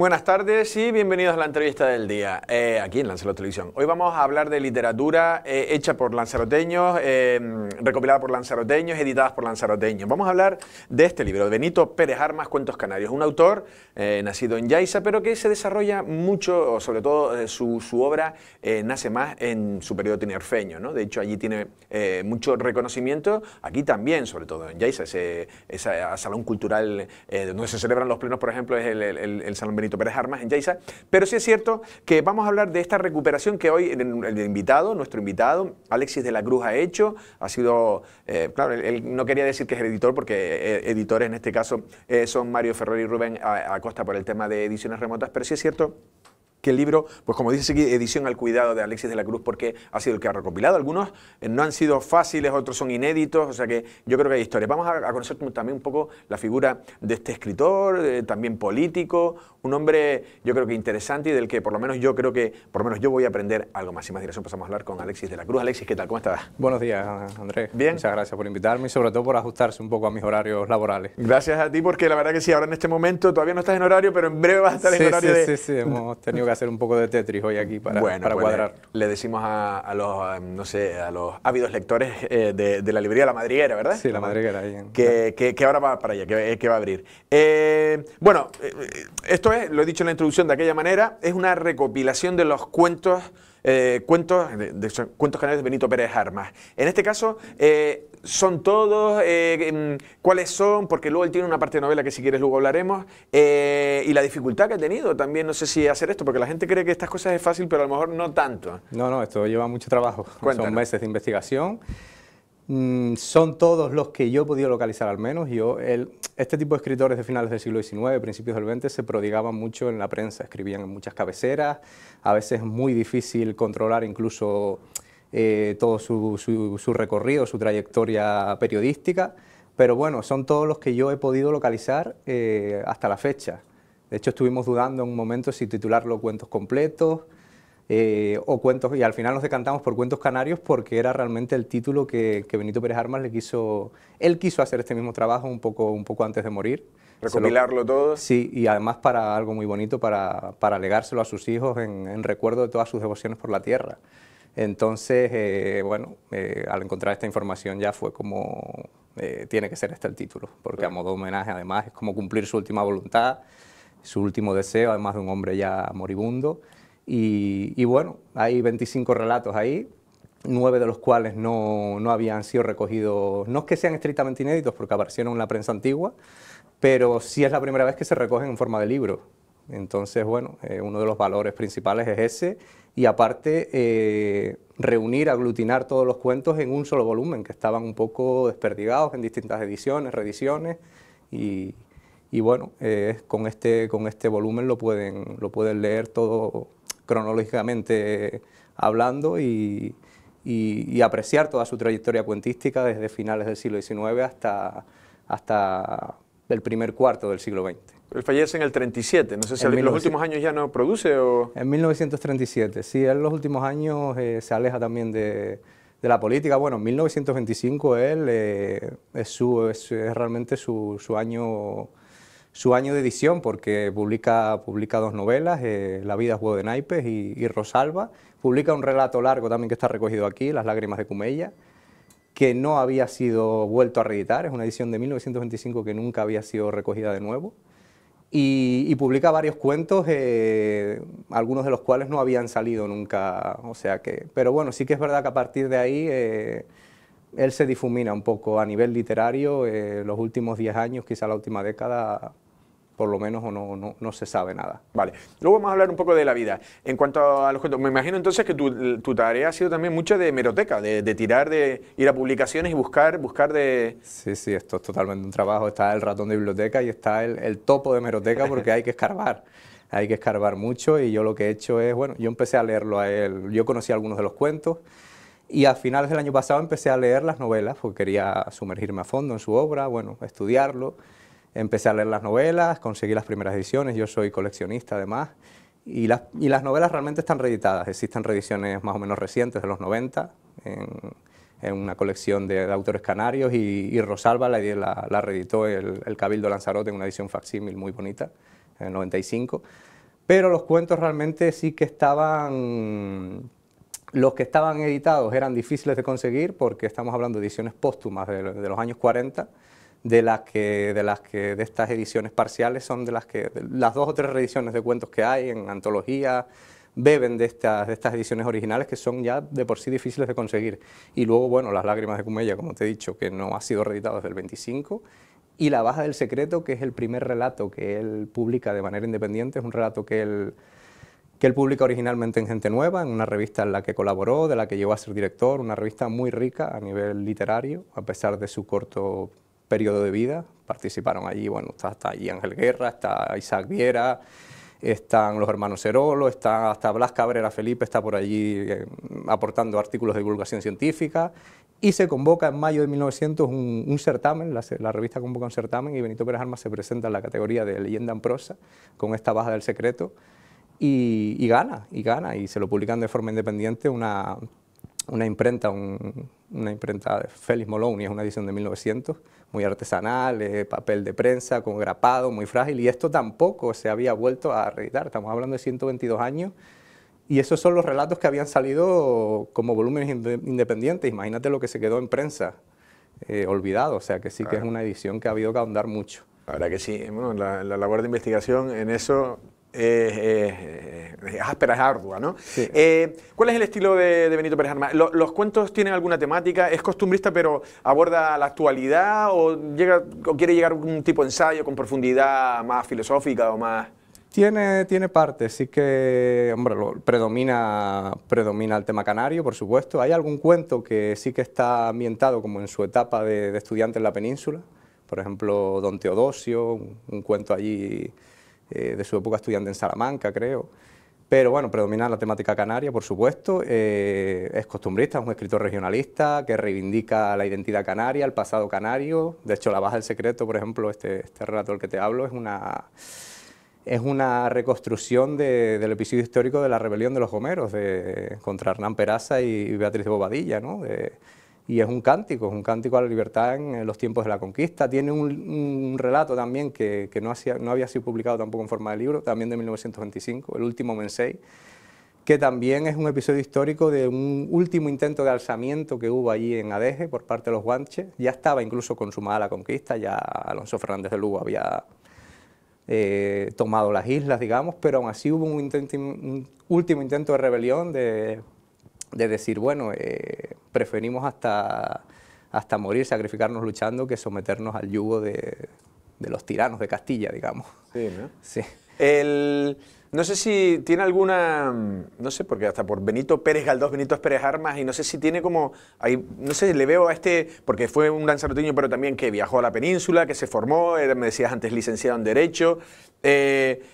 Buenas tardes y bienvenidos a la entrevista del día, aquí en Lanzarote Televisión. Hoy vamos a hablar de literatura hecha por lanzaroteños, recopilada por lanzaroteños, editadas por lanzaroteños. Vamos a hablar de este libro, de Benito Pérez Armas, Cuentos Canarios. Un autor nacido en Yaiza, pero que se desarrolla mucho, o sobre todo su obra nace más en su periodo tinerfeño, ¿no? De hecho, allí tiene mucho reconocimiento, aquí también, sobre todo en Yaiza, ese salón cultural donde se celebran los plenos, por ejemplo, es el Salón Benito Pérez Armas en Yaiza, pero sí es cierto que vamos a hablar de esta recuperación que hoy nuestro invitado, Alexis de la Cruz, ha hecho. Ha sido, claro, él no quería decir que es el editor, porque editores en este caso son Mario Ferrer y Rubén Acosta por el tema de ediciones remotas, pero sí es cierto que el libro, pues como dice aquí, edición al cuidado de Alexis de la Cruz, porque ha sido el que ha recopilado. Algunos no han sido fáciles, otros son inéditos, o sea que yo creo que hay historias. Vamos a conocer también un poco la figura de este escritor, también político, un hombre yo creo que interesante y del que por lo menos yo creo que, por lo menos yo voy a aprender algo más. Sin más dilación pasamos a hablar con Alexis de la Cruz. Alexis, ¿qué tal? ¿Cómo estás? Buenos días, Andrés. Bien. Muchas gracias por invitarme y sobre todo por ajustarse un poco a mis horarios laborales. Gracias a ti, porque la verdad que sí, ahora en este momento todavía no estás en horario, pero en breve vas a estar en horario de... Sí, hemos tenido que hacer un poco de Tetris hoy aquí para pues cuadrar. Le decimos a los, no sé, a los ávidos lectores de la librería La Madriguera, ¿verdad? Sí, La Madriguera. Ahí que ahora va para allá, que va a abrir. Esto es, lo he dicho en la introducción de aquella manera, es una recopilación de los cuentos Cuentos Canarios de Benito Pérez Armas. En este caso, son todos, cuáles son, porque luego él tiene una parte de novela que si quieres luego hablaremos, y la dificultad que ha tenido también, no sé si hacer esto, porque la gente cree que estas cosas es fácil, pero a lo mejor no tanto. No, esto lleva mucho trabajo. Cuéntanos. Son meses de investigación. Son todos los que yo he podido localizar al menos. Este tipo de escritores de finales del siglo XIX, principios del XX, se prodigaban mucho en la prensa, escribían en muchas cabeceras, a veces es muy difícil controlar incluso todo su recorrido, su trayectoria periodística, pero bueno, son todos los que yo he podido localizar hasta la fecha. De hecho, estuvimos dudando en un momento si titularlo Cuentos Completos, o cuentos, y al final nos decantamos por Cuentos Canarios porque era realmente el título que Benito Pérez Armas él quiso hacer este mismo trabajo un poco antes de morir. Recopilarlo todo. Sí, y además para algo muy bonito, para legárselo a sus hijos en recuerdo de todas sus devociones por la tierra. Entonces, al encontrar esta información ya fue como, tiene que ser este el título, porque a modo de homenaje además es como cumplir su última voluntad, su último deseo, además de un hombre ya moribundo. Y bueno, hay 25 relatos ahí, 9 de los cuales no habían sido recogidos, no es que sean estrictamente inéditos porque aparecieron en la prensa antigua, pero sí es la primera vez que se recogen en forma de libro. Entonces, bueno, uno de los valores principales es ese, y aparte reunir, aglutinar todos los cuentos en un solo volumen, que estaban un poco desperdigados en distintas ediciones, reediciones, y bueno, con este volumen lo pueden leer todo cronológicamente hablando y apreciar toda su trayectoria cuentística desde finales del siglo XIX hasta el primer cuarto del siglo XX. Él fallece en el 37, no sé si en los últimos años ya no produce o... En 1937, sí, en los últimos años se aleja también de la política. Bueno, en 1925 él es realmente su año de edición, porque publica 2 novelas, La vida es juego de naipes y Rosalba. Publica un relato largo también que está recogido aquí, Las lágrimas de Cumella, que no había sido vuelto a reeditar, es una edición de 1925 que nunca había sido recogida de nuevo. Y publica varios cuentos, algunos de los cuales no habían salido nunca, o sea que... Pero bueno, sí que es verdad que a partir de ahí él se difumina un poco a nivel literario, los últimos 10 años, quizá la última década, por lo menos no se sabe nada. Vale, luego vamos a hablar un poco de la vida. En cuanto a los cuentos, me imagino entonces que tu tarea ha sido también mucho de hemeroteca, de tirar, de ir a publicaciones y buscar de... Sí, esto es totalmente un trabajo. Está el ratón de biblioteca y está el topo de hemeroteca, porque hay que escarbar. Hay que escarbar mucho, y yo lo que he hecho es, bueno, yo empecé a leerlo a él, yo conocí algunos de los cuentos, y a finales del año pasado empecé a leer las novelas, porque quería sumergirme a fondo en su obra, bueno, estudiarlo. Empecé a leer las novelas, conseguí las primeras ediciones, yo soy coleccionista además, y las novelas realmente están reeditadas. Existen reediciones más o menos recientes de los 90, en una colección de autores canarios, y Rosalba la reeditó el Cabildo Lanzarote en una edición facsímil muy bonita, en el 95. pero los cuentos realmente sí que estaban... Los que estaban editados eran difíciles de conseguir porque estamos hablando de ediciones póstumas de los años 40, de estas ediciones parciales son las 2 o 3 reediciones de cuentos que hay en antología beben de estas ediciones originales que son ya de por sí difíciles de conseguir. Y luego, bueno, Las lágrimas de Comella, como te he dicho, que no ha sido reeditado desde el 25, y La baja del secreto, que es el primer relato que él publica de manera independiente, es un relato que él publica originalmente en Gente Nueva, en una revista en la que colaboró, de la que llegó a ser director, una revista muy rica a nivel literario, a pesar de su corto periodo de vida. Participaron allí, bueno, está allí Ángel Guerra, está Isaac Viera, están los hermanos Cerolo, está hasta Blas Cabrera Felipe, está por allí aportando artículos de divulgación científica, y se convoca en mayo de 1900 un certamen, la revista convoca un certamen y Benito Pérez Armas se presenta en la categoría de leyenda en prosa con esta Baja del secreto, y gana, y se lo publican de forma independiente una imprenta, una imprenta de Félix Moloney, es una edición de 1900, muy artesanal, papel de prensa, con grapado, muy frágil, y esto tampoco se había vuelto a reeditar, estamos hablando de 122 años, y esos son los relatos que habían salido como volúmenes independientes. Imagínate lo que se quedó en prensa, olvidado, o sea que sí que es una edición que ha habido que ahondar mucho. La verdad que sí, bueno, la labor de investigación en eso es áspera, es ardua, ¿no? Sí. ¿Cuál es el estilo de Benito Pérez Armas? ¿Los cuentos tienen alguna temática? ¿Es costumbrista pero aborda la actualidad o quiere llegar a un tipo de ensayo con profundidad más filosófica o más...? Tiene partes, sí que, hombre, predomina el tema canario, por supuesto. Hay algún cuento que sí que está ambientado como en su etapa de estudiante en la península, por ejemplo, Don Teodosio, un cuento allí de su época estudiante en Salamanca, creo. Pero bueno, predomina la temática canaria, por supuesto. Es costumbrista, es un escritor regionalista que reivindica la identidad canaria, el pasado canario. De hecho, La baja del secreto, por ejemplo, este relato del que te hablo, es una reconstrucción del episodio histórico de la rebelión de los Gomeros contra Hernán Peraza y Beatriz de Bobadilla, ¿no? Y es un cántico a la libertad en los tiempos de la conquista. Tiene un relato también que no había sido publicado tampoco en forma de libro, también de 1925, El último Mensei, que también es un episodio histórico de un último intento de alzamiento que hubo allí en Adeje por parte de los guanches. Ya estaba incluso consumada la conquista, ya Alonso Fernández de Lugo había tomado las islas, digamos, pero aún así hubo un último intento de rebelión de decir, bueno, preferimos hasta morir, sacrificarnos luchando, que someternos al yugo de los tiranos de Castilla, digamos. Sí, ¿no? Sí. No sé si tiene alguna, no sé, porque hasta por Benito Pérez Galdós, Benito Pérez Armas, y no sé si tiene como, ahí, no sé, le veo a porque fue un lanzaroteño, pero también que viajó a la península, que se formó, me decías antes licenciado en Derecho,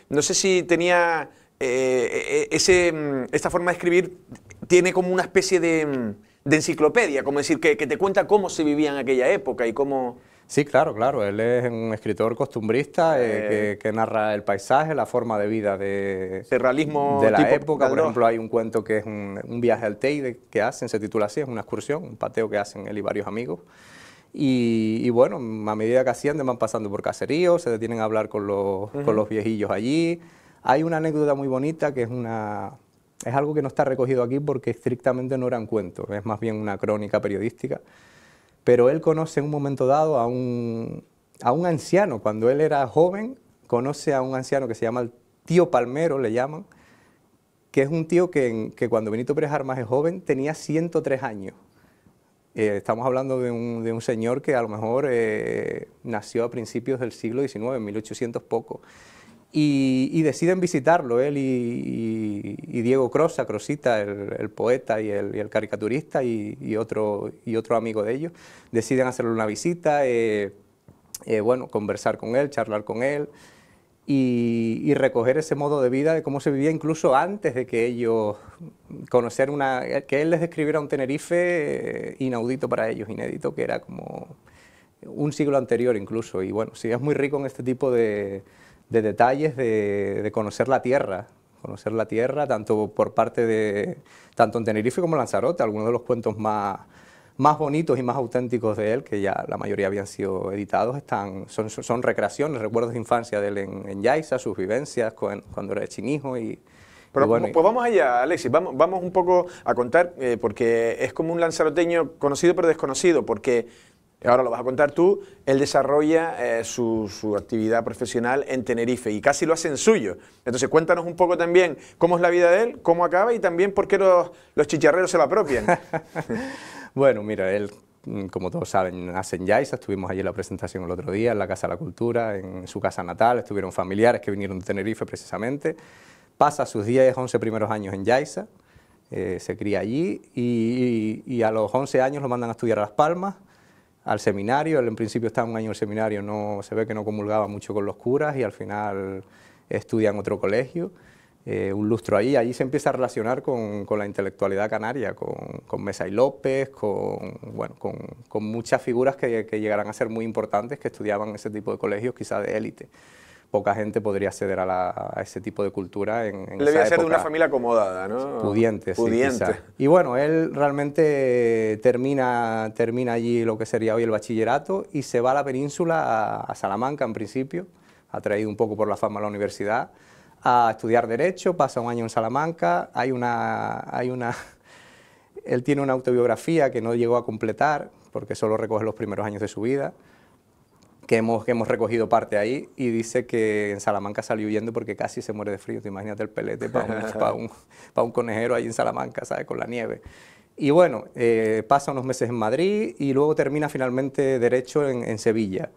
no sé si tenía esta forma de escribir, tiene como una especie de enciclopedia, como decir, que te cuenta cómo se vivía en aquella época y cómo... Sí, claro, él es un escritor costumbrista que narra el paisaje, la forma de vida de realismo la tipo época. Galdós. Por ejemplo, hay un cuento que es un viaje al Teide que hacen, se titula así, es una excursión, un pateo que hacen él y varios amigos. Y bueno, a medida que ascienden van pasando por caseríos, se detienen a hablar con los viejillos allí. Hay una anécdota muy bonita que es algo que no está recogido aquí porque estrictamente no eran cuentos, es más bien una crónica periodística. Pero él conoce en un momento dado a un anciano, cuando él era joven, conoce a un anciano que se llama el tío Palmero, le llaman, que es un tío que cuando Benito Pérez Armas es joven tenía 103 años. Estamos hablando de un señor que a lo mejor nació a principios del siglo XIX, en 1800 poco. Y deciden visitarlo, él y Diego Crosita, el poeta y el caricaturista y otro amigo de ellos, deciden hacerle una visita, bueno, conversar con él, charlar con él y recoger ese modo de vida de cómo se vivía incluso antes de que ellos que él les describiera un Tenerife inaudito para ellos, inédito, que era como un siglo anterior incluso. Y bueno, sí, es muy rico en este tipo de detalles de conocer la tierra, tanto por parte tanto en Tenerife como en Lanzarote. Algunos de los cuentos más más bonitos y más auténticos de él, que ya la mayoría habían sido editados, son recreaciones, recuerdos de infancia de él en Yaiza, sus vivencias cuando era chinijo Pero bueno, pues vamos allá, Alexis, vamos un poco a contar, porque es como un lanzaroteño conocido pero desconocido, porque ahora lo vas a contar tú, él desarrolla su actividad profesional en Tenerife y casi lo hace en suyo. Entonces cuéntanos un poco también cómo es la vida de él, cómo acaba y también por qué los chicharreros se lo apropian. Bueno, mira, él, como todos saben, nace en Yaiza, estuvimos allí en la presentación el otro día, en la Casa de la Cultura, en su casa natal, estuvieron familiares que vinieron de Tenerife precisamente, pasa sus 10, 11 primeros años en Yaiza, se cría allí y a los 11 años lo mandan a estudiar a Las Palmas, al seminario. Él en principio estaba un año en el seminario, se ve que no comulgaba mucho con los curas y al final estudia en otro colegio. Un lustro allí se empieza a relacionar con la intelectualidad canaria, con Mesa y López, con muchas figuras que llegarán a ser muy importantes, que estudiaban en ese tipo de colegios, quizá de élite. Poca gente podría acceder a ese tipo de cultura en esa época. Debía ser de una familia acomodada, ¿no? Pudiente, sí, quizá. Y bueno, él realmente termina allí lo que sería hoy el bachillerato y se va a la península, a Salamanca en principio, atraído un poco por la fama de la universidad, a estudiar Derecho, pasa un año en Salamanca, él tiene una autobiografía que no llegó a completar, porque solo recoge los primeros años de su vida, que hemos recogido parte ahí, y dice que en Salamanca salió huyendo porque casi se muere de frío. Te imagínate el pelete para un conejero ahí en Salamanca, ¿sabes?, con la nieve. Y bueno, pasa unos meses en Madrid y luego termina finalmente Derecho en Sevilla.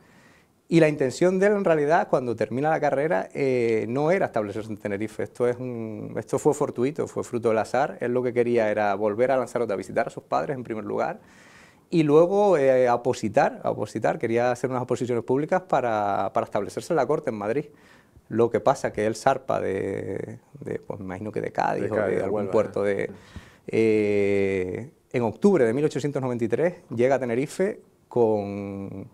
Y la intención de él, en realidad, cuando termina la carrera, no era establecerse en Tenerife. Esto fue fortuito, fue fruto del azar. Él lo que quería era volver a Lanzarote a visitar a sus padres, en primer lugar, y luego a opositar, quería hacer unas oposiciones públicas para establecerse en la corte en Madrid. Lo que pasa que él zarpa pues me imagino que de Cádiz o de algún puerto en octubre de 1893 llega a Tenerife con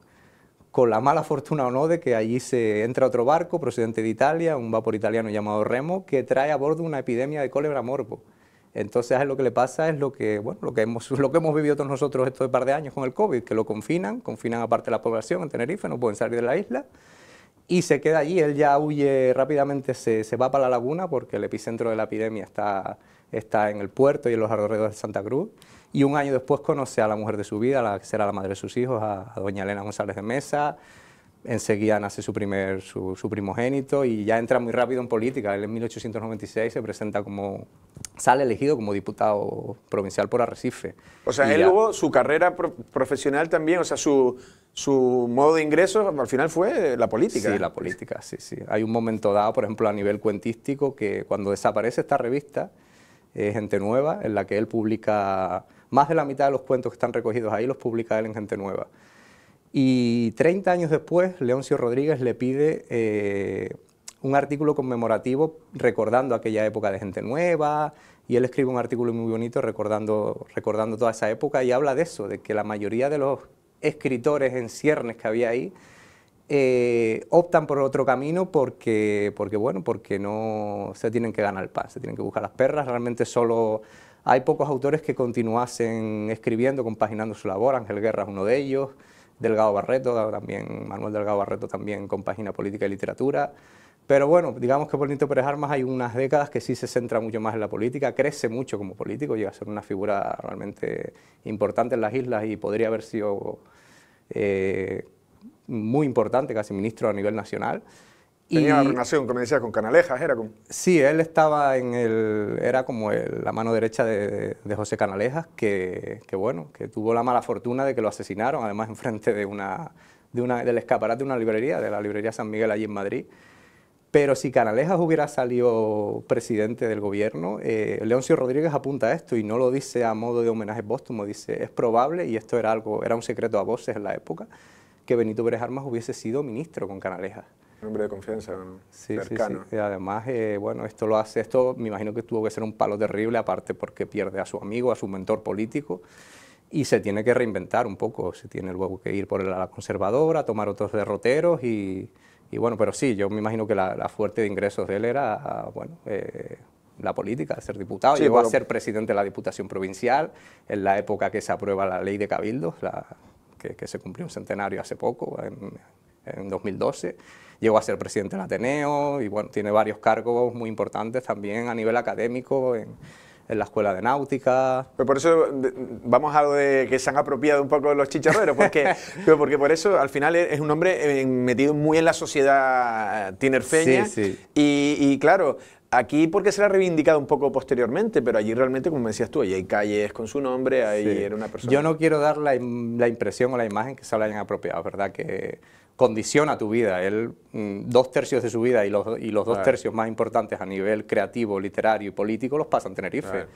la mala fortuna o no de que allí se entra otro barco procedente de Italia, un vapor italiano llamado Remo, que trae a bordo una epidemia de cólera morbo. Entonces, lo que le pasa es lo que hemos vivido todos nosotros estos par de años con el COVID, que lo confinan aparte de la población en Tenerife, no pueden salir de la isla, y se queda allí. Él ya huye rápidamente, se va para la laguna, porque el epicentro de la epidemia está en el puerto y en los alrededores de Santa Cruz, y un año después conoce a la mujer de su vida, la que será la madre de sus hijos, a doña Elena González de Mesa. Enseguida nace su primogénito y ya entra muy rápido en política. Él en 1896 sale elegido como diputado provincial por Arrecife. O sea, él luego su carrera profesional también, o sea, su modo de ingresos al final fue la política. Sí, la política, sí. Hay un momento dado, por ejemplo, a nivel cuentístico, que cuando desaparece esta revista, Gente Nueva, en la que él publica más de la mitad de los cuentos que están recogidos ahí, los publica él en Gente Nueva. Y 30 años después, Leoncio Rodríguez le pide un artículo conmemorativo recordando aquella época de Gente Nueva, y él escribe un artículo muy bonito recordando toda esa época, y habla de eso, de que la mayoría de los escritores en ciernes que había ahí optan por otro camino porque no se tienen que ganar el pan, se tienen que buscar las perras. Realmente solo hay pocos autores que continuasen escribiendo, compaginando su labor. Ángel Guerra es uno de ellos, Delgado Barreto también, Manuel Delgado Barreto también compagina política y literatura. Pero bueno, digamos que por Nito Pérez Armas hay unas décadas que sí se centra mucho más en la política, crece mucho como político, llega a ser una figura realmente importante en las islas y podría haber sido muy importante, casi ministro a nivel nacional. Tenía relación, como decía, con Canalejas, ¿era con...? Sí, él estaba era como la mano derecha de José Canalejas, que tuvo la mala fortuna de que lo asesinaron, además enfrente del escaparate de una librería, de la librería San Miguel allí en Madrid. Pero si Canalejas hubiera salido presidente del gobierno, Leoncio Rodríguez apunta a esto y no lo dice a modo de homenaje póstumo, dice, es probable, y esto era un secreto a voces en la época, que Benito Pérez Armas hubiese sido ministro con Canalejas. Un hombre de confianza, ¿no? Sí, cercano. Sí. Y además, esto me imagino que tuvo que ser un palo terrible, aparte porque pierde a su amigo, a su mentor político, y se tiene que reinventar un poco, se tiene luego que ir por la conservadora, tomar otros derroteros pero sí, yo me imagino que la fuente de ingresos de él era, la política, de ser diputado. Sí, Llegó bueno, a ser presidente de la Diputación Provincial en la época que se aprueba la ley de cabildos, que se cumplió un centenario hace poco, en 2012. Llegó a ser presidente del Ateneo y bueno, tiene varios cargos muy importantes también a nivel académico en la Escuela de Náutica. Pero por eso vamos a lo de que se han apropiado un poco los chicharreros, porque por eso al final es un hombre metido muy en la sociedad tinerfeña. Sí, sí. Y claro, aquí porque se le ha reivindicado un poco posteriormente, pero allí realmente, como me decías tú, allí hay calles con su nombre, ahí Sí. era una persona... Yo no quiero dar la impresión o la imagen que se lo hayan apropiado, ¿verdad? Que condiciona tu vida. Él, 2/3 de su vida y los 2/3 más importantes a nivel creativo, literario y político los pasa en Tenerife. Claro.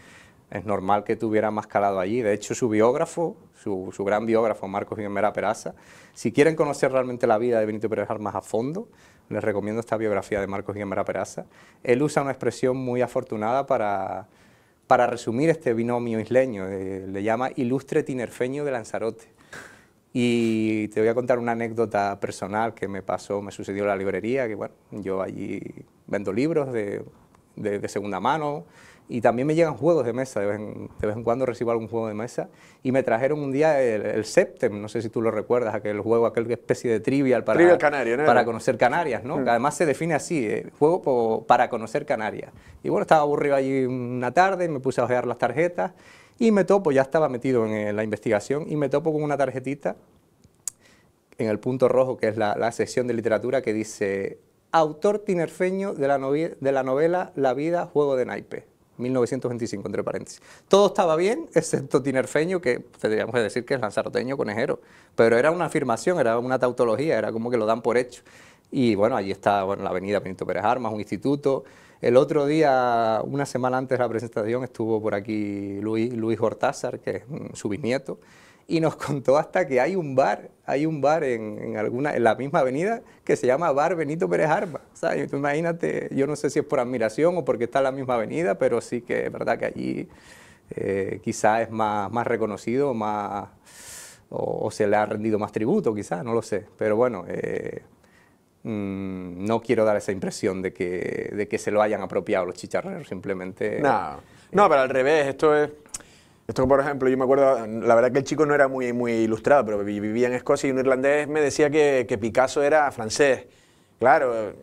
Es normal que tuviera más calado allí. De hecho, su biógrafo, su gran biógrafo, Marcos Guimerá Peraza, si quieren conocer realmente la vida de Benito Pérez Armas a fondo, les recomiendo esta biografía de Marcos Guimerá Peraza. Él usa una expresión muy afortunada para resumir este binomio isleño. Le llama ilustre tinerfeño de Lanzarote. Y te voy a contar una anécdota personal que me sucedió en la librería, que bueno, yo allí vendo libros de segunda mano y también me llegan juegos de mesa, de vez en cuando recibo algún juego de mesa y me trajeron un día el Septem, no sé si tú lo recuerdas, aquel juego, aquella especie de trivial canario, ¿no? para conocer Canarias, ¿no? Que además se define así, juego para conocer Canarias. Y bueno, estaba aburrido allí una tarde, me puse a ojear las tarjetas y me topo, ya estaba metido en la investigación, y me topo con una tarjetita en el punto rojo, que es la sección de literatura, que dice autor tinerfeño de la novela La vida, juego de naipe, 1925, entre paréntesis. Todo estaba bien, excepto tinerfeño, que tendríamos que decir que es lanzaroteño conejero, pero era una afirmación, era una tautología, era como que lo dan por hecho. Y bueno, allí está la avenida Benito Pérez Armas, un instituto. El otro día, una semana antes de la presentación, estuvo por aquí Luis Hortázar, que es su bisnieto, y nos contó hasta que hay un bar en la misma avenida que se llama Bar Benito Pérez Armas. ¿Sabes? Tú imagínate, yo no sé si es por admiración o porque está en la misma avenida, pero sí que es verdad que allí quizás es más reconocido, o se le ha rendido más tributo, quizás, no lo sé. Pero bueno, no quiero dar esa impresión de que se lo hayan apropiado los chicharreros, simplemente... No, pero al revés, esto, por ejemplo, yo me acuerdo, la verdad que el chico no era muy ilustrado, pero vivía en Escocia y un irlandés me decía que Picasso era francés. Claro,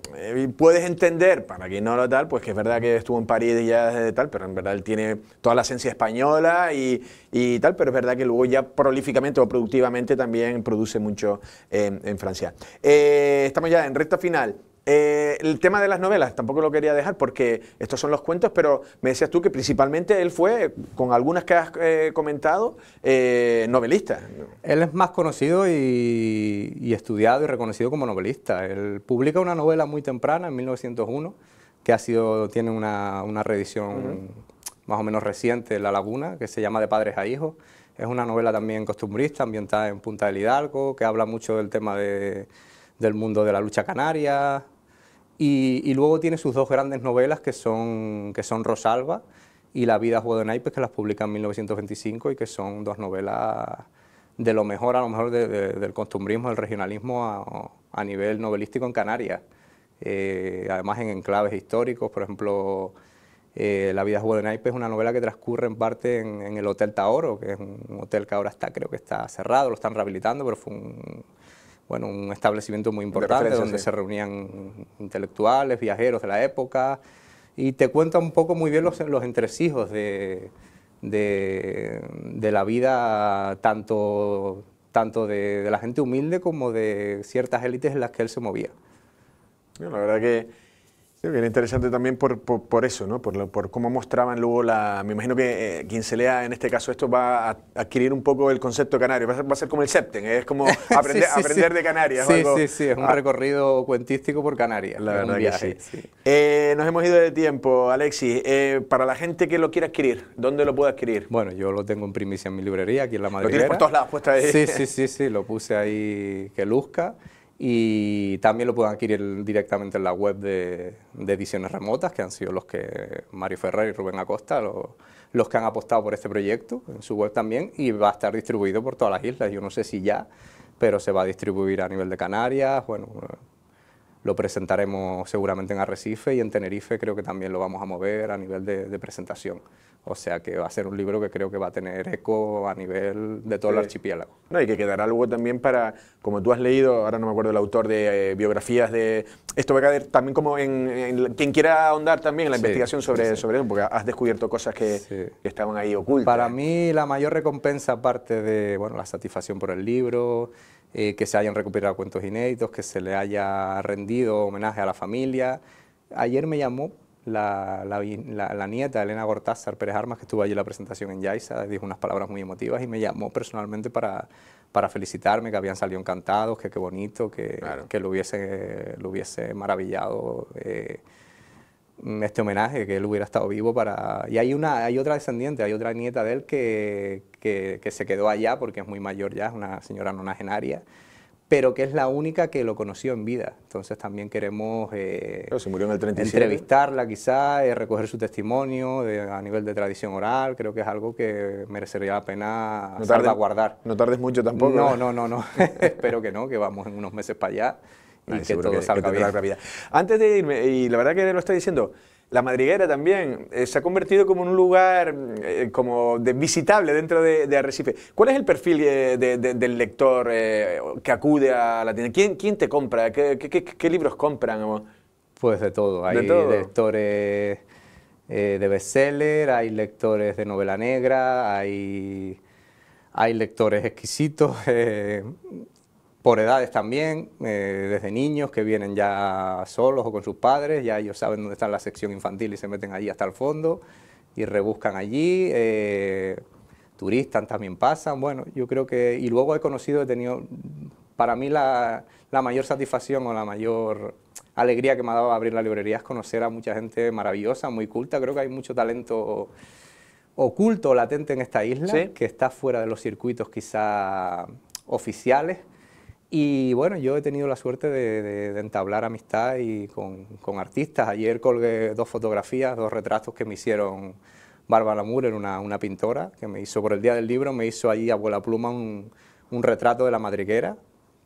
puedes entender, para quien no lo tal, pues que es verdad que estuvo en París y ya desde tal, pero en verdad él tiene toda la esencia española y tal, pero es verdad que luego ya prolíficamente o productivamente también produce mucho en Francia. Estamos ya en recta final. El tema de las novelas tampoco lo quería dejar porque estos son los cuentos, pero me decías tú que principalmente él fue, con algunas que has comentado, novelista. Él es más conocido y estudiado y reconocido como novelista. Él publica una novela muy temprana, en 1901, que tiene una reedición más o menos reciente, La Laguna, que se llama De padres a hijos. Es una novela también costumbrista, ambientada en Punta del Hidalgo, que habla mucho del tema del mundo de la lucha canaria. Y luego tiene sus dos grandes novelas, que son Rosalba y La vida, juego de naipes, que las publica en 1925 y que son dos novelas de lo mejor, a lo mejor del costumbrismo, del regionalismo a nivel novelístico en Canarias. Además en enclaves históricos, por ejemplo, La vida, juego de naipes es una novela que transcurre en parte en el Hotel Taoro, que es un hotel que ahora creo que está cerrado, lo están rehabilitando, pero fue un establecimiento muy importante donde se reunían intelectuales, viajeros de la época, y te cuenta un poco muy bien los entresijos de la vida tanto de la gente humilde como de ciertas élites en las que él se movía. La verdad que era interesante también por eso, ¿no? Por cómo mostraban luego me imagino que quien se lea en este caso esto va a adquirir un poco el concepto canario, va a ser como el Septem, es como aprender de Canarias. Sí, es un recorrido cuentístico por Canarias. La verdad que sí. Nos hemos ido de tiempo, Alexis. Para la gente que lo quiera adquirir, ¿dónde lo puede adquirir? Bueno, yo lo tengo en primicia en mi librería, aquí en La Madriguera. ¿Lo tienes por todos lados puesto ahí? Sí, lo puse ahí que luzca. Y también lo pueden adquirir directamente en la web de Ediciones Remotas, que han sido los que Mario Ferrer y Rubén Acosta, los que han apostado por este proyecto, en su web también, y va a estar distribuido por todas las islas. Yo no sé si ya, pero se va a distribuir a nivel de Canarias. Bueno, lo presentaremos seguramente en Arrecife, y en Tenerife creo que también lo vamos a mover a nivel de presentación. O sea que va a ser un libro que creo que va a tener eco a nivel de todo el archipiélago. No, y que quedará luego también para, como tú has leído, ahora no me acuerdo el autor de biografías de... Esto va a quedar también como en quien quiera ahondar también en la investigación sobre eso, porque has descubierto cosas que estaban ahí ocultas. Para mí la mayor recompensa, aparte de la satisfacción por el libro, que se hayan recuperado cuentos inéditos, que se le haya rendido homenaje a la familia. Ayer me llamó la nieta, Elena Gortázar Pérez Armas, que estuvo allí en la presentación en Yaiza, dijo unas palabras muy emotivas y me llamó personalmente para felicitarme, que habían salido encantados, que qué bonito, que lo hubiese maravillado este homenaje, que él hubiera estado vivo para... Y hay otra descendiente, hay otra nieta de él que se quedó allá porque es muy mayor ya, es una señora nonagenaria, pero que es la única que lo conoció en vida. Entonces también queremos se murió en el 37. Entrevistarla quizá, recoger su testimonio a nivel de tradición oral. Creo que es algo que merecería la pena salvaguardar. No tardes mucho tampoco. No. Espero que no, que vamos en unos meses para allá y que todo salga bien. Antes de irme, y la verdad que lo estoy diciendo, la Madriguera también se ha convertido como en un lugar como visitable dentro de Arrecife. ¿Cuál es el perfil del lector que acude a la tienda? ¿Quién te compra? ¿Qué libros compran? Pues de todo. Hay lectores de bestseller, hay lectores de novela negra, hay lectores exquisitos, por edades también, desde niños que vienen ya solos o con sus padres, ya ellos saben dónde está la sección infantil y se meten allí hasta el fondo y rebuscan allí. Turistas también pasan, bueno, yo creo que... Y luego he tenido, para mí la mayor satisfacción o la mayor alegría que me ha dado abrir la librería es conocer a mucha gente maravillosa, muy culta. Creo que hay mucho talento oculto, latente en esta isla, que está fuera de los circuitos quizá oficiales. Y bueno, yo he tenido la suerte de entablar amistad con artistas. Ayer colgué 2 fotografías, 2 retratos que me hicieron Bárbara Müller, una pintora, que me hizo por el Día del Libro, me hizo allí a vuela pluma un retrato de la Madriguera,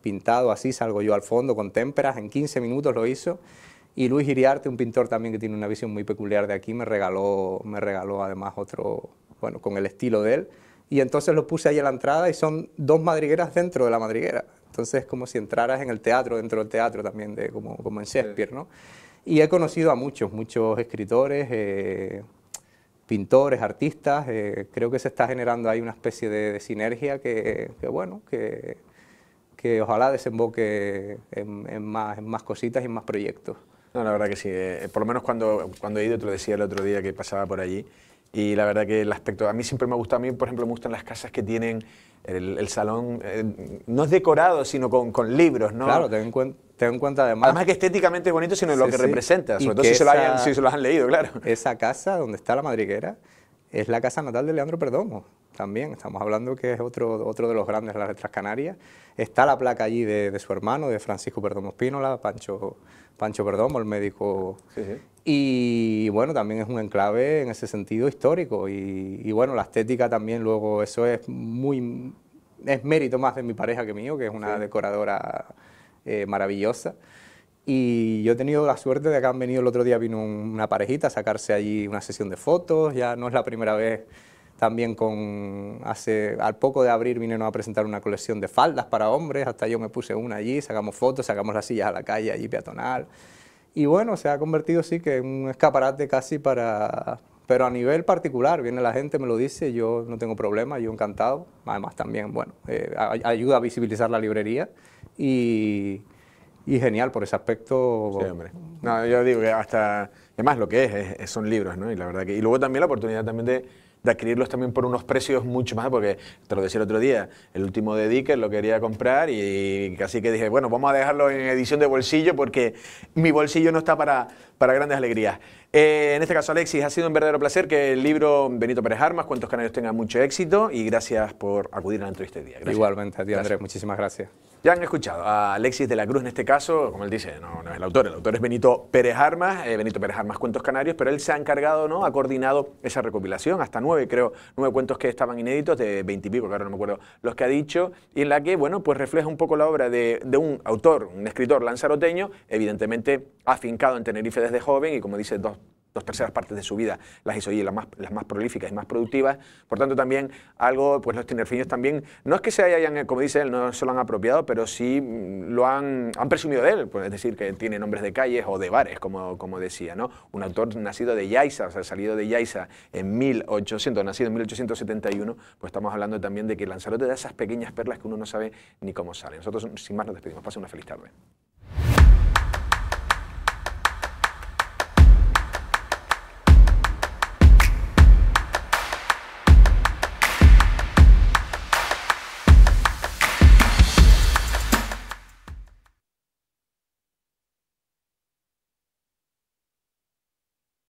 pintado así, salgo yo al fondo con témperas, en 15 minutos lo hizo. Y Luis Iriarte, un pintor también que tiene una visión muy peculiar de aquí, me regaló además otro, con el estilo de él. Y entonces lo puse ahí a la entrada y son 2 madrigueras dentro de la madriguera. Entonces es como si entraras en el teatro, dentro del teatro también, como en Shakespeare, ¿no? Y he conocido a muchos pintores, artistas. Creo que se está generando ahí una especie de sinergia que ojalá desemboque en más cositas y en más proyectos. No, la verdad que sí. Por lo menos cuando he ido, te lo decía el otro día que pasaba por allí. Y la verdad que el aspecto, a mí siempre me gusta, por ejemplo, me gustan las casas que tienen el salón, no es decorado, sino con libros, ¿no? Claro, ten en cuenta además... Además que estéticamente es bonito, sino lo que representa, sobre todo si se lo han leído, claro. Esa casa donde está la Madriguera es la casa natal de Leandro Perdomo, también, estamos hablando que es otro de los grandes de las letras canarias. Está la placa allí de su hermano, de Francisco Perdomo Espínola, Pancho Perdomo, el médico. Y bueno, también es un enclave en ese sentido histórico y bueno, la estética también luego, eso es mérito más de mi pareja que mío, que es una decoradora maravillosa. Y yo he tenido la suerte de que han venido el otro día, vino una parejita a sacarse allí una sesión de fotos, ya no es la primera vez. También al poco de abrir vinieron a presentar una colección de faldas para hombres, hasta yo me puse una allí, sacamos fotos, sacamos las sillas a la calle allí peatonal. Y bueno, se ha convertido sí que en un escaparate casi pero a nivel particular, viene la gente, me lo dice, yo no tengo problema, yo encantado. Además también, bueno, ayuda a visibilizar la librería y genial por ese aspecto. Sí, hombre. No, yo digo que además lo que son libros, ¿no? Y la verdad y luego también la oportunidad también de adquirirlos también por unos precios mucho más, porque te lo decía el otro día, el último de Dickens lo quería comprar y casi que dije, bueno, vamos a dejarlo en edición de bolsillo porque mi bolsillo no está para grandes alegrías. En este caso, Alexis, ha sido un verdadero placer que el libro Benito Pérez Armas, Cuentos Canarios, tenga mucho éxito y gracias por acudir a la entrevista de día. Gracias. Igualmente a ti, Andrés, muchísimas gracias. Ya han escuchado a Alexis de la Cruz en este caso, como él dice, no es el autor es Benito Pérez Armas, Cuentos Canarios, pero él se ha encargado, ¿no? Ha coordinado esa recopilación, hasta 9 cuentos que estaban inéditos, de 20 y pico, que ahora no me acuerdo los que ha dicho, y en la que, bueno, pues refleja un poco la obra de un autor, un escritor lanzaroteño, evidentemente afincado en Tenerife desde joven, y como dice, dos terceras partes de su vida las hizo allí, las más prolíficas y más productivas. Por tanto, también algo, pues los tinerfeños también, no es que se hayan, como dice él, no se lo han apropiado, pero sí lo han presumido de él, pues, es decir, que tiene nombres de calles o de bares, como decía, ¿no? Un autor nacido de Yaiza, o sea, salido de Yaiza nacido en 1871, pues estamos hablando también de que Lanzarote da esas pequeñas perlas que uno no sabe ni cómo salen. Nosotros, sin más, nos despedimos. Pasen una feliz tarde.